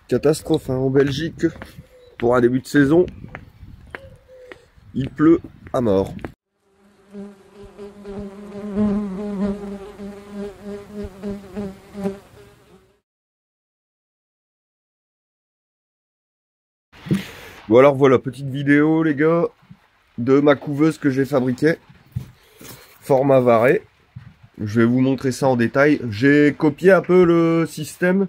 Catastrophe hein, en Belgique pour un début de saison. Il pleut à mort. Bon alors voilà, petite vidéo les gars de ma couveuse que j'ai fabriquée. Format Varé. Je vais vous montrer ça en détail. J'ai copié un peu le système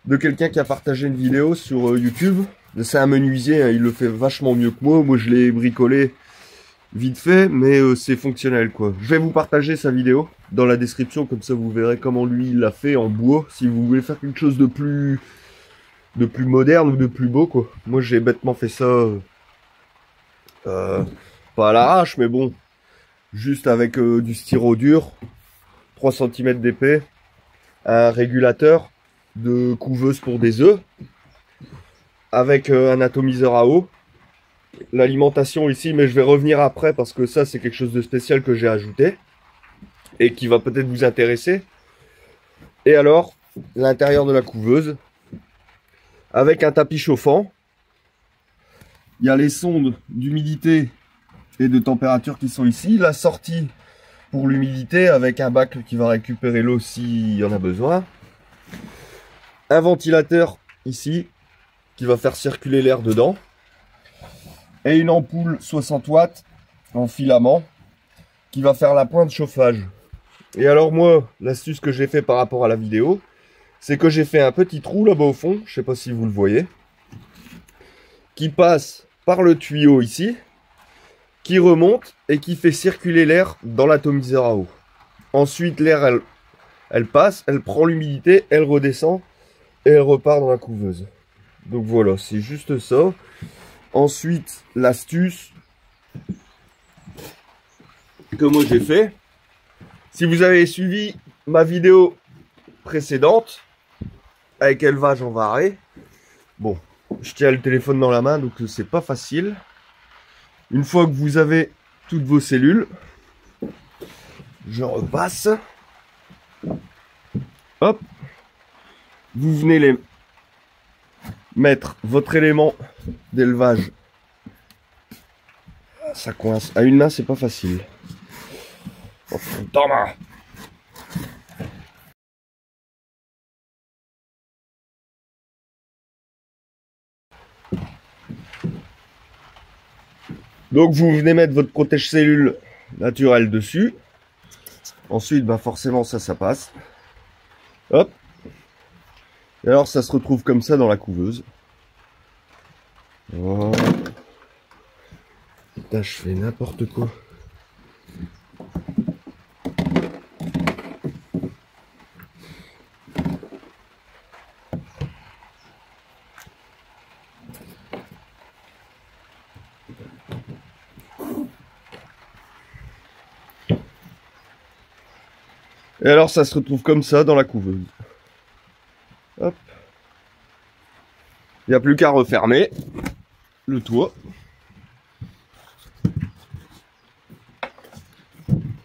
de quelqu'un qui a partagé une vidéo sur YouTube. C'est un menuisier, hein, il le fait vachement mieux que moi. Moi je l'ai bricolé vite fait, mais c'est fonctionnel quoi. Je vais vous partager sa vidéo dans la description, comme ça vous verrez comment lui il l'a fait en bois. Si vous voulez faire quelque chose de plus moderne ou de plus beau quoi. Moi j'ai bêtement fait ça, pas à l'arrache, mais bon, juste avec du styro dur, 3 cm d'épais, un régulateur de couveuse pour des œufs, avec un atomiseur à eau, l'alimentation ici, mais je vais revenir après parce que ça c'est quelque chose de spécial que j'ai ajouté et qui va peut-être vous intéresser. Et alors l'intérieur de la couveuse avec un tapis chauffant. Il y a les sondes d'humidité et de température qui sont ici, la sortie pour l'humidité avec un bac qui va récupérer l'eau s'il y en a besoin, un ventilateur ici qui va faire circuler l'air dedans, et une ampoule 60 watts en filament qui va faire la pointe de chauffage. Et alors moi, l'astuce que j'ai fait par rapport à la vidéo, c'est que j'ai fait un petit trou là-bas au fond, je sais pas si vous le voyez, qui passe par le tuyau ici, qui remonte et qui fait circuler l'air dans l'atomiseur à eau. Ensuite l'air elle passe, elle prend l'humidité, elle redescend et elle repart dans la couveuse. Donc voilà, c'est juste ça. Ensuite, l'astuce que moi j'ai fait, si vous avez suivi ma vidéo précédente avec élevage en Varé, bon, je tiens le téléphone dans la main donc c'est pas facile. Une fois que vous avez toutes vos cellules, je repasse. Hop, vous venez les mettre votre élément d'élevage. Ça coince. À une main, c'est pas facile. Oh, putain. Donc vous venez mettre votre protège-cellule naturel dessus. Ensuite, bah forcément ça passe. Hop. Et alors ça se retrouve comme ça dans la couveuse. Oh. Putain, je fais n'importe quoi. Et alors ça se retrouve comme ça dans la couveuse. Hop. Il n'y a plus qu'à refermer le toit.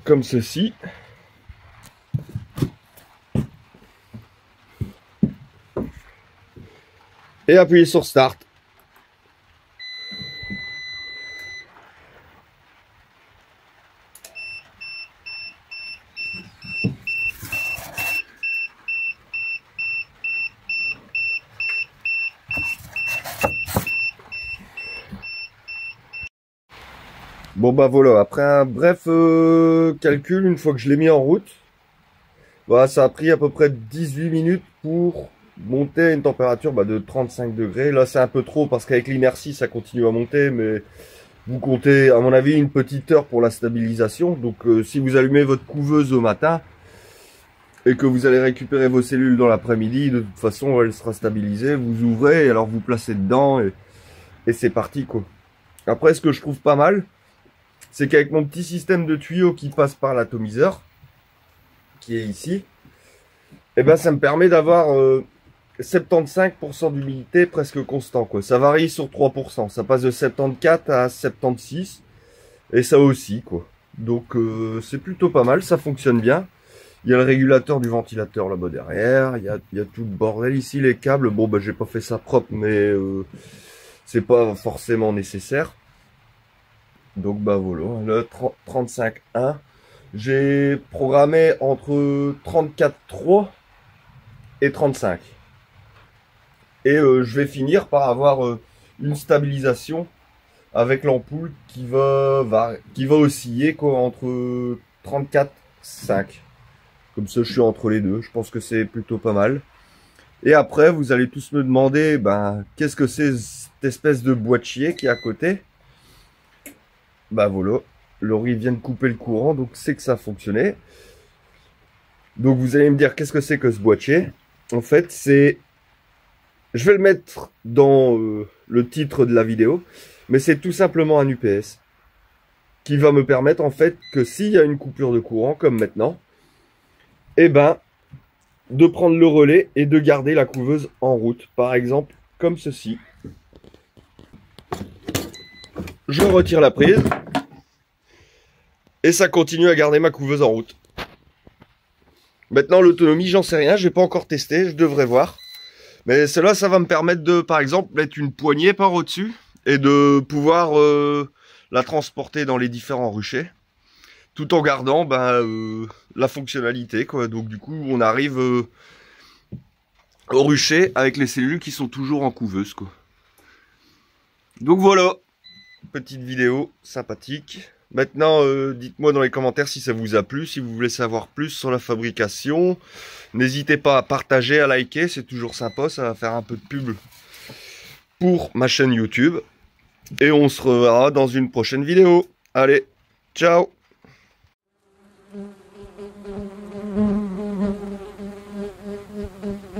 Comme ceci. Et appuyer sur Start. Bon bah voilà, après un bref calcul, une fois que je l'ai mis en route, bah, ça a pris à peu près 18 minutes pour monter à une température de 35 degrés. Là c'est un peu trop parce qu'avec l'inertie ça continue à monter, mais vous comptez à mon avis une petite heure pour la stabilisation. Donc si vous allumez votre couveuse au matin et que vous allez récupérer vos cellules dans l'après-midi, de toute façon elle sera stabilisée, vous ouvrez et alors vous placez dedans et c'est parti quoi. Après ce que je trouve pas mal, c'est qu'avec mon petit système de tuyaux qui passe par l'atomiseur, qui est ici, et ben ça me permet d'avoir 75% d'humidité presque constant quoi. Ça varie sur 3%, ça passe de 74 à 76 et ça aussi quoi. Donc c'est plutôt pas mal, ça fonctionne bien. Il y a le régulateur du ventilateur là-bas derrière. Il y a tout le bordel ici, les câbles. Bon, bah, j'ai pas fait ça propre, mais c'est pas forcément nécessaire. Donc, bah, voilà. Le 35.1. J'ai programmé entre 34.3 et 35. Et je vais finir par avoir une stabilisation avec l'ampoule qui va osciller quoi, entre 34.5. Comme ça, je suis entre les deux. Je pense que c'est plutôt pas mal. Et après, vous allez tous me demander, ben, qu'est-ce que c'est cette espèce de boîtier qui est à côté? Bah voilà, Laurie vient de couper le courant, donc c'est que ça a fonctionné. Donc vous allez me dire, qu'est-ce que c'est que ce boîtier? En fait, c'est... Je vais le mettre dans le titre de la vidéo, mais c'est tout simplement un UPS qui va me permettre, en fait, que s'il y a une coupure de courant, comme maintenant, eh ben, de prendre le relais et de garder la couveuse en route. Par exemple, comme ceci. Je retire la prise. Et ça continue à garder ma couveuse en route. Maintenant, l'autonomie, j'en sais rien. J'ai pas encore testé. Je devrais voir. Mais cela, ça va me permettre de, par exemple, mettre une poignée par au-dessus. Et de pouvoir la transporter dans les différents ruchers. Tout en gardant la fonctionnalité, quoi. Donc du coup, on arrive au rucher avec les cellules qui sont toujours en couveuse, quoi. Donc voilà, petite vidéo sympathique. Maintenant, dites-moi dans les commentaires si ça vous a plu, si vous voulez savoir plus sur la fabrication. N'hésitez pas à partager, à liker, c'est toujours sympa, ça va faire un peu de pub pour ma chaîne YouTube. Et on se reverra dans une prochaine vidéo. Allez, ciao! Thank you.